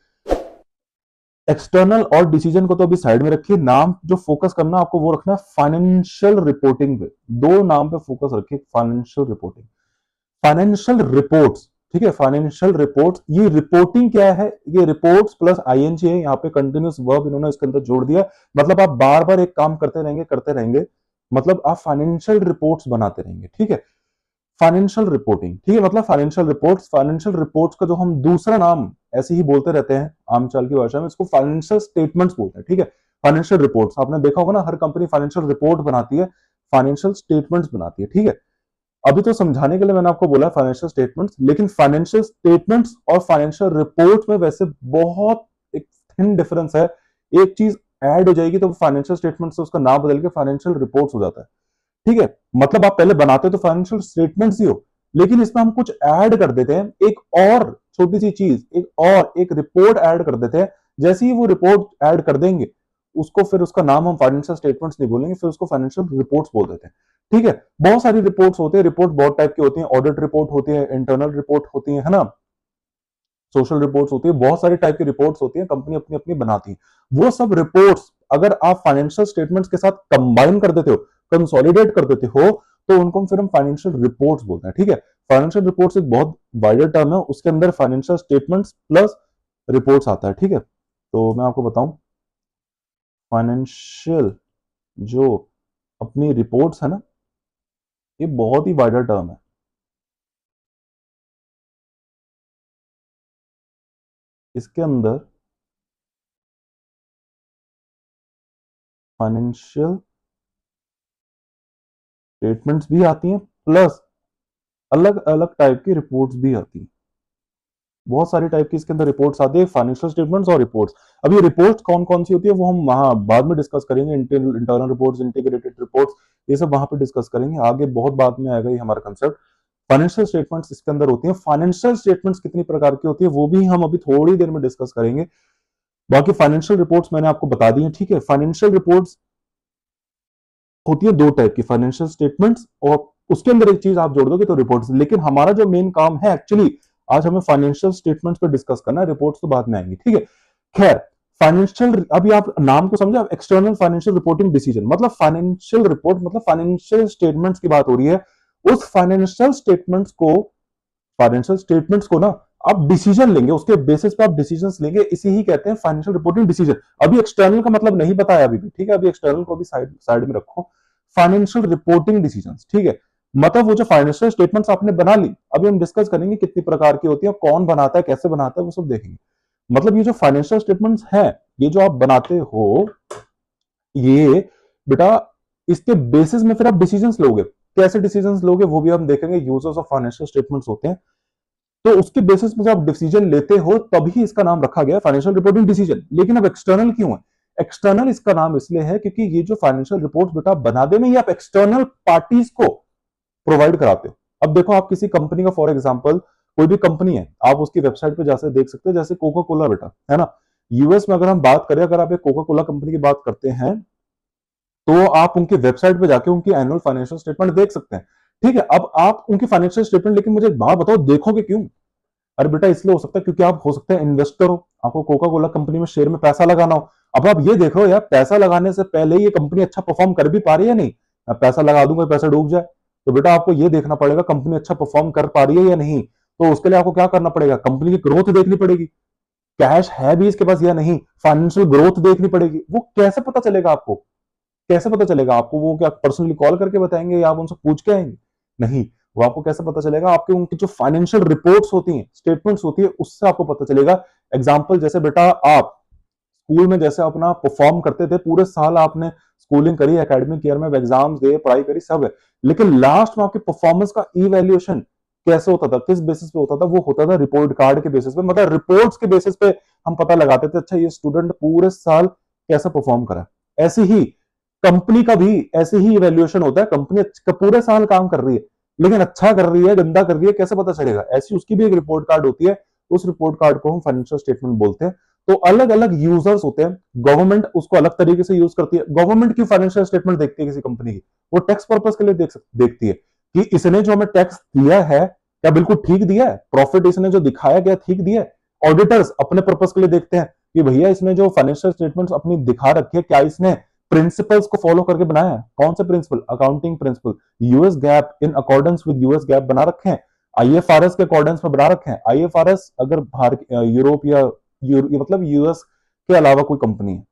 एक्सटर्नल और डिसीजन को तो अभी साइड में रखिए, नाम जो फोकस करना आपको वो रखना है फाइनेंशियल रिपोर्टिंग पे। दो नाम पे फोकस रखिए, फाइनेंशियल रिपोर्टिंग, फाइनेंशियल रिपोर्ट्स, ठीक है। फाइनेंशियल रिपोर्ट्स, ये रिपोर्टिंग क्या है? ये रिपोर्ट्स प्लस आईएनजी है, यहाँ पे कंटिन्यूस वर्ब इन्होंने इसके अंदर जोड़ दिया। मतलब आप बार बार एक काम करते रहेंगे, मतलब आप फाइनेंशियल रिपोर्ट्स बनाते रहेंगे, ठीक है। फाइनेंशियल रिपोर्टिंग, ठीक है, मतलब फाइनेंशियल रिपोर्ट्स का जो हम दूसरा नाम ऐसे ही बोलते रहते हैं आमचाल की भाषा में, इसको फाइनेंशियल स्टेटमेंट्स बोलते हैं, ठीक है। फाइनेंशियल रिपोर्ट्स आपने देखा होगा ना, हर कंपनी फाइनेंशियल रिपोर्ट बनाती है, फाइनेंशियल स्टेटमेंट्स बनाती है, ठीक है। अभी तो समझाने के लिए मैंने आपको बोला फाइनेंशियल स्टेटमेंट्स, लेकिन फाइनेंशियल स्टेटमेंट्स और फाइनेंशियल रिपोर्ट में वैसे बहुत एक थिन डिफरेंस है। एक चीज ऐड हो जाएगी तो फाइनेंशियल स्टेटमेंट से उसका नाम बदल के फाइनेंशियल रिपोर्ट्स हो जाता है, ठीक है। मतलब आप पहले बनाते तो फाइनेंशियल स्टेटमेंट्स ही हो, लेकिन इसमें हम कुछ ऐड कर देते हैं, एक और छोटी सी चीज, एक रिपोर्ट ऐड कर देते हैं। जैसे ही वो रिपोर्ट ऐड कर देंगे, उसको फिर उसका नाम हम फाइनेंशियल स्टेटमेंट्स नहीं बोलेंगे, फिर उसको फाइनेंशियल रिपोर्ट्स बोल देते हैं, ठीक है। बहुत सारी रिपोर्ट्स होती है, रिपोर्ट बहुत टाइप की होती है, ऑडिट रिपोर्ट होती है, इंटरनल रिपोर्ट होती है ना, सोशल रिपोर्ट्स होती है, बहुत सारी टाइप की रिपोर्ट्स होती है, कंपनी अपनी अपनी बनाती है। वो सब रिपोर्ट्स अगर आप फाइनेंशियल स्टेटमेंट्स के साथ कंबाइन कर देते हो, कंसोलिडेट कर देते हो, तो उनको फिर हम फाइनेंशियल रिपोर्ट्स बोलते हैं, ठीक है। फाइनेंशियल रिपोर्ट्स एक बहुत वाइडर टर्म है, उसके अंदर फाइनेंशियल स्टेटमेंट्स प्लस रिपोर्ट्स आता है, ठीक है। तो मैं आपको बताऊं, फाइनेंशियल जो अपनी रिपोर्ट्स है ना, ये बहुत ही वाइडर टर्म है। इसके अंदर फाइनेंशियल स्टेटमेंट्स भी आती हैं, प्लस अलग अलग टाइप की रिपोर्ट्स भी आती हैं। बहुत सारी टाइप की इसके अंदर रिपोर्ट्स आती है, फाइनेंशियल स्टेटमेंट्स और रिपोर्ट्स। अब ये रिपोर्ट्स कौन कौन सी होती है वो हम वहां बाद में डिस्कस करेंगे, इंटरनल रिपोर्ट्स, इंटीग्रेटेड रिपोर्ट्स, ये सब वहां पे डिस्कस करेंगे, आगे बहुत बाद में आएगा ये हमारा कंसेप्ट। फाइनेंशियल स्टेटमेंट्स इसके अंदर होती है। फाइनेंशियल स्टेटमेंट्स कितनी प्रकार की होती है वो भी हम अभी थोड़ी देर में डिस्कस करेंगे। बाकी फाइनेंशियल रिपोर्ट्स मैंने आपको बता दी है, ठीक है। फाइनेंशियल रिपोर्ट्स होती है दो टाइप की, फाइनेंशियल स्टेटमेंट्स और उसके अंदर एक चीज आप जोड़ दोगे तो रिपोर्ट्स। लेकिन हमारा जो मेन काम है एक्चुअली, आज हमें फाइनेंशियल स्टेटमेंट्स पे डिस्कस करना है, रिपोर्ट्स तो बाद में आएंगी, ठीक है। खैर, फाइनेंशियल, अभी आप नाम को समझे, एक्सटर्नल फाइनेंशियल रिपोर्टिंग डिसीजन मतलब फाइनेंशियल रिपोर्ट, मतलब फाइनेंशियल स्टेटमेंट्स की बात हो रही है। उस फाइनेंशियल स्टेटमेंट्स को ना आप डिसीजन लेंगे, उसके बेसिस पे आप डिसीजंस लेंगे, इसी ही कहते हैं फाइनेंशियल रिपोर्टिंग डिसीजन। अभी एक्सटर्नल का मतलब नहीं बताया अभी भी, ठीक है, अभी एक्सटर्नल को भी साइड साइड में रखो। फाइनेंशियल रिपोर्टिंग डिसीजंस, ठीक है, मतलब वो जो फाइनेंशियल स्टेटमेंट्स आपने बना ली, अभी हम डिस्कस करेंगे कितनी प्रकार की होती है, कौन बनाता है, कैसे बनाता है, वो सब देखेंगे। मतलब ये जो फाइनेंशियल स्टेटमेंट्स है, ये जो आप बनाते हो, ये बेटा इसके बेसिस में फिर आप डिसीजंस लोगे। कैसे डिसीजंस लोगे वो भी हम देखेंगे, यूजर्स ऑफ फाइनेंशियल स्टेटमेंट्स होते हैं, तो उसके बेसिस पे जब आप डिसीजन लेते हो तभी इसका नाम रखा गया फाइनेंशियल रिपोर्टिंग डिसीजन। लेकिन अब एक्सटर्नल क्यों है? एक्सटर्नल इसका नाम इसलिए है क्योंकि ये जो फाइनेंशियल रिपोर्ट बेटा बनाने में ये आप एक्सटर्नल पार्टीज को प्रोवाइड कराते हो। अब देखो, आप किसी कंपनी का, फॉर एग्जांपल कोई भी कंपनी है, आप उसकी वेबसाइट पे जाकर देख सकते हो, जैसे कोका कोला बेटा, है ना। यूएस में अगर हम बात करें, अगर आप एक कोका कोला कंपनी की बात करते हैं, तो आप उनकी वेबसाइट पे जाके उनकी एनुअल फाइनेंशियल स्टेटमेंट देख सकते हैं, ठीक है। अब आप उनकी फाइनेंशियल स्टेटमेंट, लेकिन मुझे एक बात बताओ, देखोगे क्यों? अरे बेटा, इसलिए हो सकता है क्योंकि आप हो सकते हैं इन्वेस्टर हो, आपको कोका कोला कंपनी में शेयर में पैसा लगाना हो। अब आप ये देख रहे हो यार, पैसा लगाने से पहले ये कंपनी अच्छा परफॉर्म कर भी पा रही है या नहीं। अब पैसा लगा दूंगा, पैसा डूब जाए, तो बेटा आपको ये देखना पड़ेगा कंपनी अच्छा परफॉर्म कर पा रही है या नहीं। तो उसके लिए आपको क्या करना पड़ेगा? कंपनी की ग्रोथ देखनी पड़ेगी, कैश है भी इसके पास या नहीं, फाइनेंशियल ग्रोथ देखनी पड़ेगी। वो कैसे पता चलेगा आपको? कैसे पता चलेगा आपको? वो क्या पर्सनली कॉल करके बताएंगे या आप उनसे पूछ के आएंगे? नहीं, वो आपको कैसे पता चलेगा? आपके उनकी जो फाइनेंशियल रिपोर्ट्स होती हैं, स्टेटमेंट्स होती है, उससे आपको पता चलेगा। एग्जांपल, जैसे बेटा आप स्कूल में जैसे अपना परफॉर्म करते थे, पूरे साल आपने स्कूलिंग करी, एकेडमिक ईयर में एग्जाम्स दिए, पढ़ाई करी, सब है, लेकिन लास्ट में आपके परफॉर्मेंस का इवैल्यूएशन कैसे होता था, किस बेसिस पे होता था? वो होता था रिपोर्ट कार्ड के बेसिस पे, मतलब रिपोर्ट्स के बेसिस पे हम पता लगाते थे, अच्छा ये स्टूडेंट पूरे साल कैसा परफॉर्म करा। ऐसे ही कंपनी का भी ऐसे ही इवैल्यूएशन होता है, कंपनी पूरे साल काम कर रही है, लेकिन अच्छा कर रही है, गंदा कर रही है, कैसे पता चलेगा? ऐसी उसकी भी एक रिपोर्ट कार्ड होती है, उस रिपोर्ट कार्ड को हम फाइनेंशियल स्टेटमेंट बोलते हैं। तो अलग अलग यूजर्स होते हैं, गवर्नमेंट उसको अलग तरीके से यूज करती है। गवर्नमेंट की फाइनेंशियल स्टेटमेंट देखती है किसी कंपनी की, वो टैक्स पर्पस के लिए देखती है कि इसने जो हमें टैक्स दिया है क्या बिल्कुल ठीक दिया है, प्रॉफिट इसने जो दिखाया गया ठीक दिया है। ऑडिटर्स अपने पर्पस के लिए देखते हैं कि भैया इसने जो फाइनेंशियल स्टेटमेंट्स अपनी दिखा रखी है क्या इसने प्रिंसिपल्स को फॉलो करके बनाया है। कौन से principle? Accounting principle, US GAAP, in accordance with US GAAP बना रखे हैं, आईएफआरएस के अकॉर्डेंस में बना रखे हैं। आईएफआरएस अगर यूरोप या मतलब यूएस के अलावा कोई कंपनी है,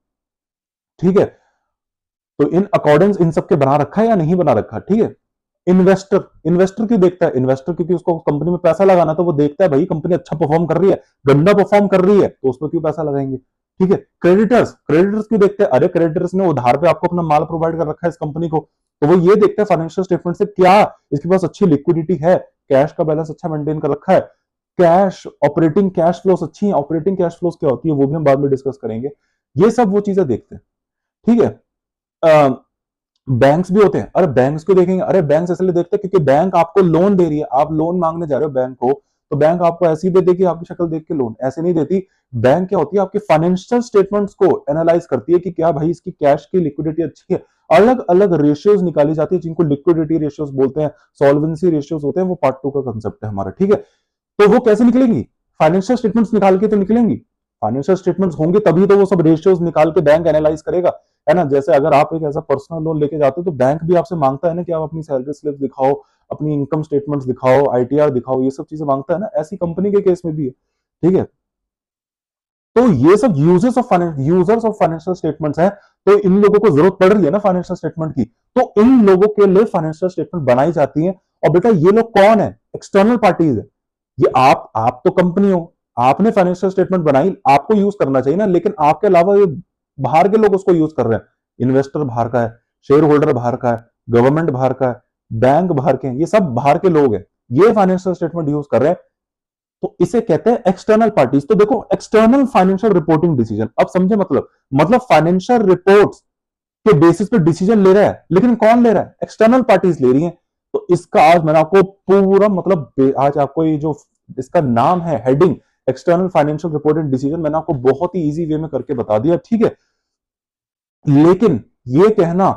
ठीक है, तो इन अकॉर्डेंस इन सबके बना रखा है या नहीं बना रखा, ठीक है। इन्वेस्टर क्यों देखता है? इन्वेस्टर क्योंकि उसको कंपनी में पैसा लगाना, तो वो देखता है भाई कंपनी अच्छा परफॉर्म कर रही है, गंदा परफॉर्म कर रही है तो उसमें क्यों पैसा लगाएंगे, ठीक है। क्रेडिटर्स क्यों देखते हैं? अरे क्रेडिटर्स ने उधार पे आपको अपना माल प्रोवाइड कर रखा है इस कंपनी को, तो वो ये देखते हैं फाइनेंशियल स्टेटमेंट से क्या इसके पास अच्छी लिक्विडिटी है, कैश का बैलेंस अच्छा मेंटेन कर रखा है, कैश ऑपरेटिंग कैश फ्लोस अच्छी है। ऑपरेटिंग कैश फ्लोस क्या होती है वो भी हम बाद में डिस्कस करेंगे। ये सब वो चीजें देखते हैं, ठीक है। बैंक्स भी होते हैं, अरे बैंक्स को देखेंगे, अरे बैंक्स इसलिए देखते हैं क्योंकि बैंक आपको लोन दे रही है, आप लोन मांगने जा रहे हो बैंक को, तो बैंक आपको ऐसी दे देगी आपकी शक्ल देख के लोन, ऐसे नहीं देती। बैंक क्या होती है आपके फाइनेंशियल स्टेटमेंट्स को एनालाइज करती है कि क्या भाई इसकी कैश की लिक्विडिटी अच्छी है। अलग अलग रेशियोज निकाली जाती है जिनको लिक्विडिटी रेशियोज बोलते हैं, सॉल्वेंसी रेशियोज होते हैं, वो पार्ट 2 का कंसेप्ट है हमारा, ठीक है। तो वो कैसे निकलेंगी? फाइनेंशियल स्टेटमेंट्स निकाल के तो निकलेंगी, फाइनेंशियल स्टेटमेंट्स होंगे तभी तो वो सब रेशियोज निकाल के बैंक एनालाइज करेगा, है ना। जैसे अगर आप एक ऐसा पर्सनल लोन लेके जाते हो तो बैंक भी आपसे मांगता है ना कि आप अपनी सैलरी स्लिप दिखाओ, अपनी इनकम स्टेटमेंट्स दिखाओ, आईटीआर दिखाओ, ये सब चीजें मांगता है ना, ऐसी कंपनी के केस में भी है, ठीक है। तो ये सब यूजर्स ऑफ फाइनेंशियल स्टेटमेंट्स हैं, तो इन लोगों को जरूरत पड़ रही है ना फाइनेंशियल स्टेटमेंट की, तो इन लोगों के लिए फाइनेंशियल स्टेटमेंट बनाई जाती है। और बेटा ये लोग कौन है? एक्सटर्नल पार्टीज है। ये आप तो कंपनी हो, आपने फाइनेंशियल स्टेटमेंट बनाई, आपको यूज करना चाहिए ना, लेकिन आपके अलावा ये बाहर के लोग उसको यूज कर रहे हैं। इन्वेस्टर बाहर का है, शेयर होल्डर बाहर का है, गवर्नमेंट बाहर का है, बैंक बाहर के हैं, ये सब बाहर के लोग हैं, ये फाइनेंशियल स्टेटमेंट यूज कर रहे हैं, तो इसे कहते हैं एक्सटर्नल पार्टीज। तो देखो एक्सटर्नल फाइनेंशियल रिपोर्टिंग डिसीजन, अब समझे मतलब फाइनेंशियल रिपोर्ट्स के बेसिस पे डिसीजन ले रहा है, लेकिन कौन ले रहा है? एक्सटर्नल पार्टीज ले रही हैं। तो इसका आज मैंने आपको पूरा आज आपको ये जो इसका नाम है heading external financial reporting decision, मैंने आपको बहुत ही इजी वे में करके बता दिया, ठीक है। लेकिन ये कहना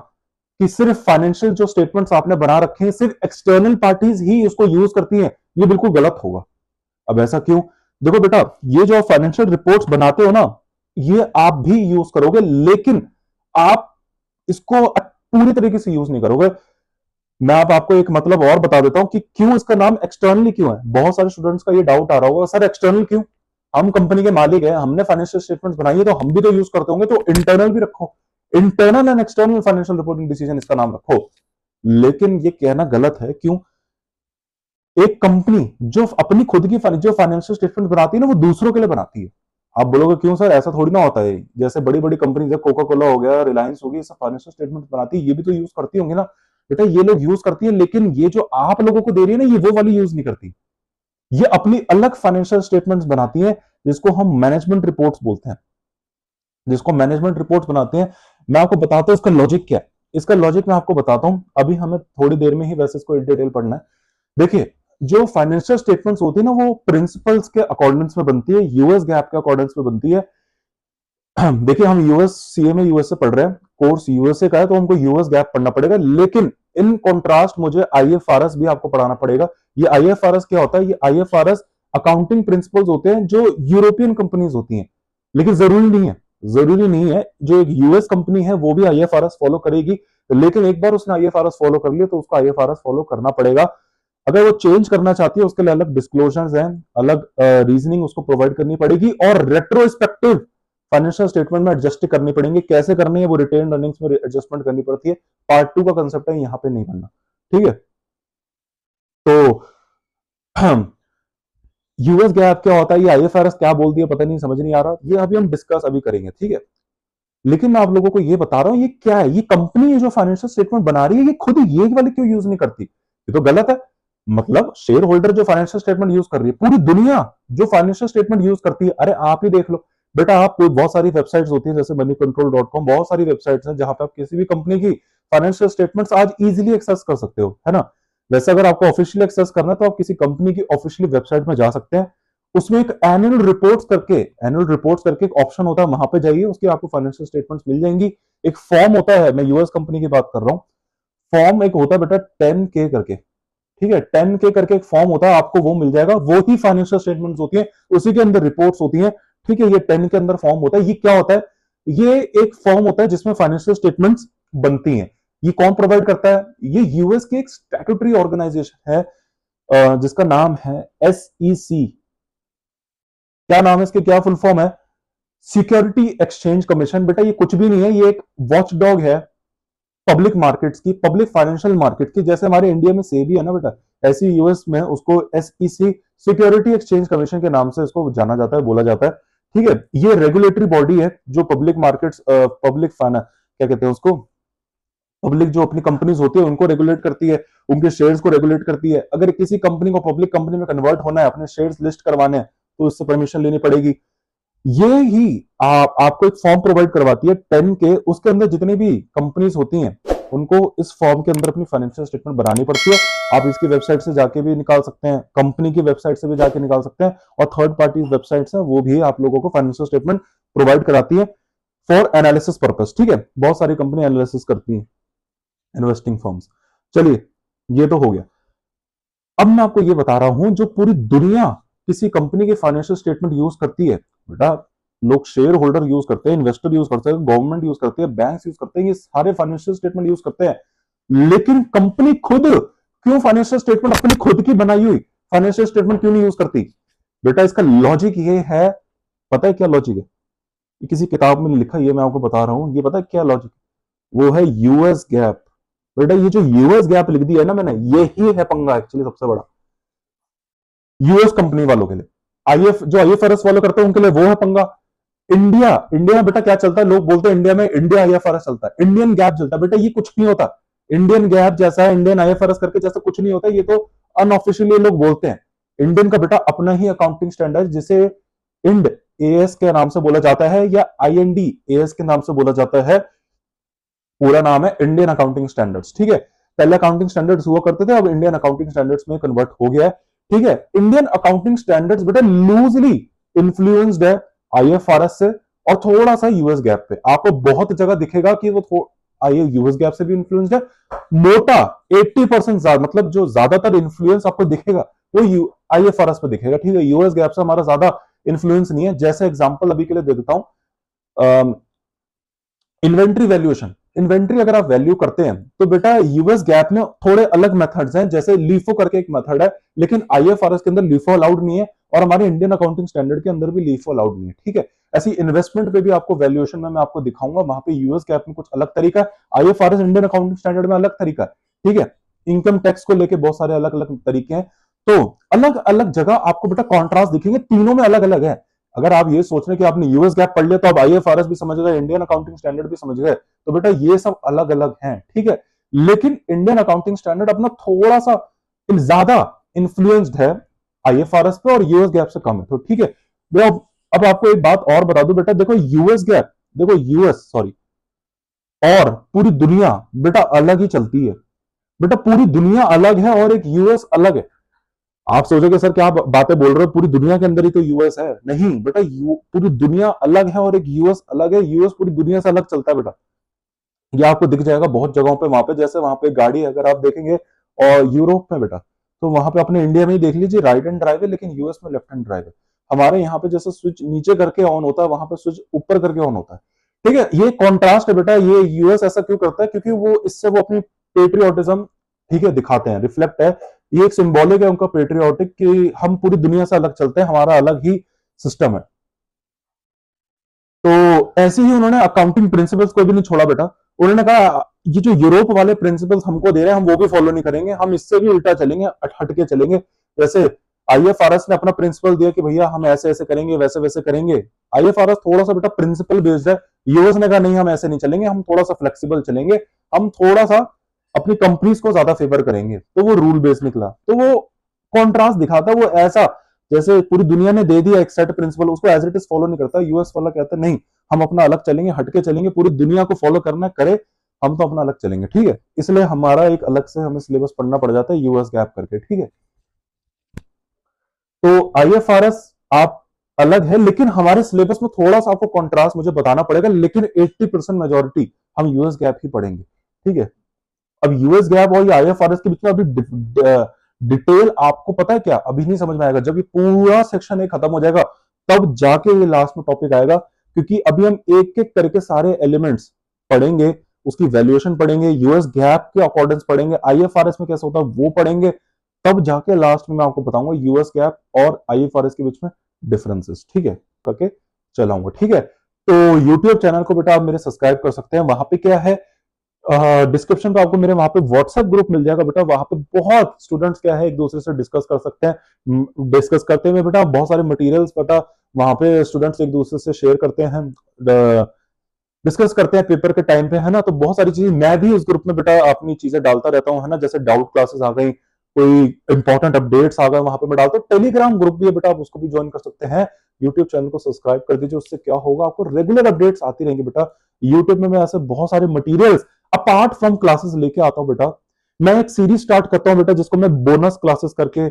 कि सिर्फ फाइनेंशियल जो स्टेटमेंट्स आपने बना रखे हैं सिर्फ एक्सटर्नल पार्टीज ही इसको यूज करती हैं, ये बिल्कुल गलत होगा। अब ऐसा क्यों? देखो बेटा, ये जो फाइनेंशियल रिपोर्ट्स बनाते हो ना, ये आप भी यूज करोगे, लेकिन आप इसको पूरी तरीके से यूज नहीं करोगे। मैं आपको एक मतलब और बता देता हूं कि क्यों इसका नाम एक्सटर्नली क्यों है। बहुत सारे स्टूडेंट्स का ये डाउट आ रहा होगा, सर एक्सटर्नल क्यों? हम कंपनी के मालिक हैं, हमने फाइनेंशियल स्टेटमेंट्स बनाई है तो हम भी तो यूज करते होंगे, तो इंटरनल भी रखो, internal and external financial reporting decision इसका नाम रखो। लेकिन ये कहना गलत है, क्यों? एक कंपनी जो अपनी खुद की जो फाइनेंशियल स्टेटमेंट बनाती है ना, वो दूसरों के लिए बनाती है। आप बोलोगे क्यों सर, ऐसा थोड़ी ना होता है। जैसे बड़ी बड़ी कंपनी कोका कोला हो गया, रिलायंस होगी, सब फाइनेंशियल स्टेटमेंट बनाती है, ये भी तो यूज करती होंगी ना। बेटा ये लोग यूज करती है, लेकिन ये जो आप लोगों को दे रही है ना, ये वो वाली यूज नहीं करती, ये अपनी अलग फाइनेंशियल स्टेटमेंट्स बनाती है, जिसको हम मैनेजमेंट रिपोर्ट्स बोलते हैं, जिसको मैनेजमेंट रिपोर्ट्स बनाते हैं। मैं आपको बताता हूं इसका लॉजिक क्या है। इसका लॉजिक मैं आपको बताता हूं, अभी हमें थोड़ी देर में ही वैसे इसको इन डिटेल पढ़ना है। देखिए, जो फाइनेंशियल स्टेटमेंट्स होती है ना, वो प्रिंसिपल्स के अकॉर्डेंस में बनती है, यूएस गैप के अकॉर्डेंस में बनती है। देखिए, हम यूएस सीए में यूएस से पढ़ रहे हैं, कोर्स यूएसए का है, तो हमको यूएस गैप पढ़ना पड़ेगा, लेकिन इन कॉन्ट्रास्ट मुझे आईएफआरएस भी आपको पढ़ाना पड़ेगा। ये आईएफआरएस क्या होता है? ये आईएफआरएस अकाउंटिंग प्रिंसिपल्स होते हैं जो यूरोपियन कंपनीज होती हैं, लेकिन जरूरी नहीं है जो एक यूएस कंपनी है वो भी आईएफआरएस फॉलो करेगी, लेकिन एक बार उसने आईएफआरएस फॉलो कर लिया तो उसको आईएफआरएस फॉलो करना पड़ेगा। अगर वो चेंज करना चाहती है उसके लिए अलग डिस्क्लोजर्स हैं, अलग रीजनिंग उसको प्रोवाइड करनी पड़ेगी, और रेट्रोस्पेक्टिव फाइनेंशियल स्टेटमेंट में एडजस्ट करनी पड़ेंगे। कैसे करनी है? वो रिटेन अर्निंग्स में एडजस्टमेंट करनी पड़ती है, पार्ट 2 का कंसेप्ट है, यहां पे नहीं पढ़ना, ठीक है। तो यूएस गैप क्या होता है, ये आईएफआरएस क्या बोल दिया पता नहीं, समझ नहीं आ रहा, ये अभी हम डिस्कस अभी करेंगे, ठीक है। लेकिन मैं आप लोगों को ये बता रहा हूं, ये क्या है, ये कंपनी जो फाइनेंशियल स्टेटमेंट बना रही है, ये खुद ये वाली क्यों यूज नहीं करती? ये तो गलत है। मतलब शेयर होल्डर जो फाइनेंशियल स्टेटमेंट यूज कर रही है, पूरी दुनिया जो फाइनेंशियल स्टेटमेंट यूज करती है, अरे आप ही देख लो बेटा, आप बहुत सारी वेबसाइट्स होती है जैसे moneycontrol.com, बहुत सारी वेबसाइट्स हैं जहां पे आप किसी भी कंपनी की फाइनेंशियल स्टेटमेंट्स आज इजीली एक्सेस कर सकते हो, है ना। वैसे अगर आपको ऑफिशियली एक्सेस करना है तो आप किसी कंपनी की ऑफिशियली वेबसाइट में जा सकते हैं, उसमें एक एनुअल रिपोर्ट्स करके एक ऑप्शन होता है, वहां पे जाइए, उसके आपको फाइनेंशियल स्टेटमेंट्स मिल जाएंगी। एक फॉर्म होता है, मैं यूएस कंपनी की बात कर रहा हूँ, फॉर्म एक होता है बेटा 10K करके, ठीक है, 10K करके एक फॉर्म होता है, आपको वो मिल जाएगा, वो ही फाइनेंशियल स्टेटमेंट्स होती है, उसी के अंदर रिपोर्ट्स होती है, ठीक है। ये 10 के अंदर फॉर्म होता है। ये क्या होता है? ये एक फॉर्म होता है जिसमें फाइनेंशियल स्टेटमेंट्स बनती हैं। ये कौन प्रोवाइड करता है? ये यूएस की एक स्टैट्यूटरी ऑर्गेनाइजेशन है, जिसका नाम है SEC। क्या नाम है इसके, क्या फुल फॉर्म है? Security exchange commission. बेटा ये कुछ भी नहीं है, ये एक वॉच डॉग है पब्लिक मार्केट्स की, पब्लिक फाइनेंशियल मार्केट की। जैसे हमारे इंडिया में सेबी है ना बेटा, ऐसी यूएस में उसको SEC, सिक्योरिटी एक्सचेंज कमीशन के नाम से इसको जाना जाता है, बोला जाता है, ठीक है। ये रेगुलेटरी बॉडी है जो पब्लिक मार्केट्स, पब्लिक फाइनेंस, क्या कहते हैं उसको, पब्लिक जो अपनी कंपनीज होती है उनको रेगुलेट करती है, उनके शेयर्स को रेगुलेट करती है। अगर किसी कंपनी को पब्लिक कंपनी में कन्वर्ट होना है, अपने शेयर्स लिस्ट करवाने हैं, तो इससे परमिशन लेनी पड़ेगी। ये ही आपको एक फॉर्म प्रोवाइड करवाती है 10K, उसके अंदर जितनी भी कंपनीज होती हैं उनको इस फॉर्म के अंदर अपनी फाइनेंशियल स्टेटमेंट बनानी पड़ती है। आप इसकी वेबसाइट से जाके भी निकाल सकते हैं, कंपनी की वेबसाइट से भी जाके निकाल सकते हैं, और थर्ड पार्टी वेबसाइट्स हैं वो भी आप लोगों को फाइनेंशियल स्टेटमेंट प्रोवाइड कराती है फॉर एनालिसिस पर्पस, ठीक है। बहुत सारी कंपनी एनालिसिस करती है, इन्वेस्टिंग फर्म्स। चलिए, ये तो हो गया। अब मैं आपको ये बता रहा हूं, जो पूरी दुनिया किसी कंपनी की फाइनेंशियल स्टेटमेंट यूज करती है बेटा, लोग शेयर होल्डर यूज करते हैं, इन्वेस्टर यूज करते हैं, गवर्नमेंट यूज करते हैं, बैंक यूज करते हैं, ये सारे फाइनेंशियल स्टेटमेंट यूज करते हैं। लेकिन कंपनी खुद क्यों फाइनेंशियल स्टेटमेंट अपनी खुद की बनाई हुई फाइनेंशियल स्टेटमेंट क्यों नहीं यूज करती? बेटा इसका लॉजिक ये है, पता है क्या लॉजिक है? ये किसी किताब में लिखा, ये मैं आपको बता रहा हूं, ये पता है क्या लॉजिक? वो है यूएस गैप। बेटा ये जो यूएस गैप लिख दिया है ना मैंने, यही है पंगा एक्चुअली सबसे बड़ा यूएस कंपनी वालों के लिए। जो IFRS वाले करते हैं उनके लिए वो है पंगा। इंडिया में बेटा क्या चलता है? लोग बोलते हैं इंडिया में इंडिया IFRS चलता है, इंडियन गैप चलता है। बेटा ये कुछ नहीं होता, इंडियन गैप जैसा है, इंडियन IFRS करके जैसा कुछ नहीं होता। ये तो अनऑफिशियली लोग बोलते हैं। इंडियन का बेटा अपना ही अकाउंटिंग स्टैंडर्ड, जिसे इंड AS के नाम से बोला जाता है, या IND AS के नाम से बोला जाता है, पूरा नाम है इंडियन अकाउंटिंग स्टैंडर्ड्स, ठीक है। पहले अकाउंटिंग स्टैंडर्ड्स हुआ करते थे, अब इंडियन अकाउंटिंग स्टैंडर्ड्स में कन्वर्ट हो गया है, ठीक है। इंडियन अकाउंटिंग स्टैंडर्ड्स बेटा लूजली इन्फ्लुएंस्ड है IFRS से, और थोड़ा सा यूएस गैप पे। आपको बहुत जगह दिखेगा कि वो यूएस गैप से भी इन्फ्लुएंस्ड है, मोटा 80% ज्यादा, मतलब जो ज्यादातर इन्फ्लुएंस आपको दिखेगा वो IFRS पे दिखेगा, ठीक है। यूएस गैप से हमारा ज्यादा इन्फ्लुएंस नहीं है। जैसे एग्जांपल अभी के लिए दे देता हूं, इन्वेंट्री वैल्यूएशन। इन्वेंट्री अगर आप वैल्यू करते हैं तो बेटा यूएस गैप में थोड़े अलग मेथड्स हैं, जैसे लीफो करके एक मेथड है, लेकिन IFRS के अंदर लीफो अलाउड नहीं है, और हमारे इंडियन अकाउंटिंग स्टैंडर्ड के अंदर भी लीफो अलाउड नहीं है, ठीक है। ऐसी इन्वेस्टमेंट पे भी आपको वैल्यूएशन में मैं आपको दिखाऊंगा, वहां पे यूएस गैप में कुछ अलग तरीका है, IFRS इंडियन अकाउंटिंग स्टैंडर्ड में अलग तरीका है, ठीक है। इनकम टैक्स को लेके बहुत सारे अलग अलग तरीके हैं, तो अलग अलग जगह आपको बेटा कॉन्ट्रास्ट दिखेंगे, तीनों में अलग अलग है। अगर आप ये सोच रहे हैं कि आपने यूएस गैप पढ़ लिया तो आप IFRS भी समझ गए, इंडियन अकाउंटिंग स्टैंडर्ड भी समझ गए, तो बेटा ये सब अलग अलग हैं, ठीक है। लेकिन इंडियन अकाउंटिंग स्टैंडर्ड अपना थोड़ा सा ज्यादा इन्फ्लुएंस्ड है IFRS पे, और यूएस गैप से कम है, तो ठीक है। अब आपको एक बात और बता दूं बेटा, देखो यूएस गैप, देखो यूएस सॉरी, और पूरी दुनिया बेटा अलग ही चलती है। बेटा पूरी दुनिया अलग है और एक यूएस अलग है। आप सोचोगे सर क्या बातें बोल रहे हो, पूरी दुनिया के अंदर ही तो यूएस है। नहीं बेटा, पूरी दुनिया अलग है और एक यूएस अलग है। यूएस पूरी दुनिया से अलग चलता है बेटा, ये आपको दिख जाएगा बहुत जगहों पे। वहां पे जैसे वहां पे गाड़ी अगर आप देखेंगे, और यूरोप में बेटा, तो वहां पे अपने इंडिया में ही देख लीजिए राइट हैंड ड्राइव है, लेकिन यूएस में लेफ्ट हैंड ड्राइव है। हमारे यहाँ पे जैसे स्विच नीचे करके ऑन होता है, वहां पे स्विच ऊपर करके ऑन होता है, ठीक है। ये कॉन्ट्रास्ट है बेटा। ये यूएस ऐसा क्यों करता है? क्योंकि वो इससे वो अपनी पेट्रियोटिज्म, ठीक है, दिखाते हैं, रिफ्लेक्ट है। ये एक सिंबॉलिक है उनका पेट्रियोटिक, कि हम पूरी दुनिया से अलग चलते हैं, हमारा अलग ही सिस्टम है। तो ऐसे ही उन्होंने अकाउंटिंग प्रिंसिपल्स को भी नहीं छोड़ा बेटा। उन्होंने कहा ये जो यूरोप वाले प्रिंसिपल्स हमको दे रहे हैं, हम वो भी फॉलो नहीं करेंगे, हम इससे भी उल्टा चलेंगे, हट के चलेंगे। जैसे IFRS ने अपना प्रिंसिपल दिया कि भैया हम ऐसे ऐसे करेंगे, वैसे वैसे करेंगे। IFRS थोड़ा सा बेटा प्रिंसिपल बेस्ड है। यूएस ने कहा नहीं, हम ऐसे नहीं चलेंगे, हम थोड़ा सा फ्लेक्सिबल चलेंगे, हम थोड़ा सा अपनी कंपनीज को ज्यादा फेवर करेंगे। तो वो रूल बेस्ड निकला, तो वो कॉन्ट्रास्ट दिखाता है। वो ऐसा जैसे पूरी दुनिया ने दे दिया एक सेट प्रिंसिपल, उसको एज इट इज फॉलो नहीं करता। यूएस वाला कहता है नहीं, हम अपना अलग चलेंगे, हटके चलेंगे, पूरी दुनिया को फॉलो करना करे, हम तो अपना अलग चलेंगे, ठीक है। इसलिए हमारा एक अलग से हमें सिलेबस पढ़ना पड़ जाता है यूएस गैप करके, ठीक है। तो IFRS आप अलग है, लेकिन हमारे सिलेबस में थोड़ा सा आपको कॉन्ट्रास्ट मुझे बताना पड़ेगा, लेकिन 80% मेजोरिटी हम यूएस गैप ही पढ़ेंगे, ठीक है। अब यूएस गैप और ये आईएफआरएस के बीच में अभी डिटेल आपको पता है क्या, अभी नहीं समझ में आएगा, जब ये पूरा सेक्शन एक खत्म हो जाएगा तब जाके ये लास्ट में टॉपिक आएगा, क्योंकि अभी हम एक एक करके सारे एलिमेंट्स पढ़ेंगे, उसकी वैल्यूएशन पढ़ेंगे, यूएस गैप के अकॉर्डिंग पढ़ेंगे, आईएफआरएस में कैसे होता है वो पढ़ेंगे, तब जाके लास्ट में मैं आपको बताऊंगा यूएस गैप और आईएफआरएस के बीच में डिफरेंसेस, ठीक है, करके चलाऊंगा, ठीक है। तो यूट्यूब चैनल को बेटा आप मेरे सब्सक्राइब कर सकते हैं, वहां पे क्या है, डिस्क्रिप्शन पे आपको मेरे वहां पे व्हाट्सएप ग्रुप मिल जाएगा बेटा, वहां पे बहुत स्टूडेंट्स क्या है एक दूसरे से डिस्कस कर सकते हैं, डिस्कस करते हुए बेटा बहुत सारे मटेरियल्स बेटा वहां पे स्टूडेंट्स एक दूसरे से शेयर करते हैं, डिस्कस करते हैं पेपर के टाइम पे, है ना। तो बहुत सारी चीजें मैं भी उस ग्रुप में बेटा अपनी चीजें डालता रहता हूँ, है ना, जैसे डाउट क्लासेस आ गई, कोई इंपॉर्टेंट अपडेट्स आ गए वहां पे मैं डालता हूँ, टेलीग्राम ग्रुप भी है बेटा, आप उसको भी ज्वाइन कर सकते हैं। यूट्यूब चैनल को सब्सक्राइब कर दीजिए, उससे क्या होगा आपको रेगुलर अपडेट्स आती रहेंगी बेटा। यूट्यूब में मैं ऐसे बहुत सारे मटेरियल्स अपार्ट फ्रॉम क्लासेस लेके आता हूँ बेटा। मैं एक सीरीज स्टार्ट करता हूँ बेटा, जिसको मैं बोनस क्लासेस करके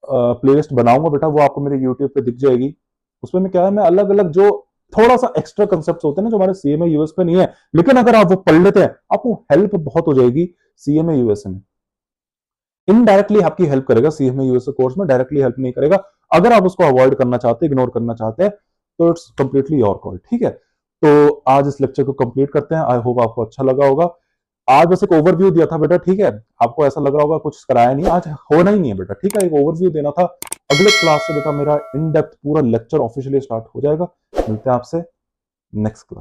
प्लेलिस्ट बनाऊंगा बेटा, वो आपको मेरे यूट्यूब पे दिख जाएगी। उसमें मैं क्या है, मैं अलग अलग जो थोड़ा सा एक्स्ट्रा कंसेप्ट होते हैं ना, जो हमारे सीएमए यूएस पे नहीं है, लेकिन अगर आप वो पढ़ लेते हैं आपको हेल्प बहुत हो जाएगी सीएमए यूएस में। इनडायरेक्टली आपकी हेल्प करेगा सीएमए यूएस कोर्स में, डायरेक्टली हेल्प नहीं करेगा। अगर आप उसको अवॉइड करना चाहते हैं, इग्नोर करना चाहते हैं, तो इट्स कंप्लीटली योर कॉल, ठीक है। तो आज इस लेक्चर को कंप्लीट करते हैं, आई होप आपको अच्छा लगा होगा। आज बस एक ओवरव्यू दिया था बेटा, ठीक है, आपको ऐसा लग रहा होगा कुछ कराया नहीं, आज होना ही नहीं है बेटा, ठीक है, एक ओवरव्यू देना था। अगले क्लास से बेटा मेरा इन डेप्थ पूरा लेक्चर ऑफिशियली स्टार्ट हो जाएगा। मिलते हैं आपसे नेक्स्ट क्लास।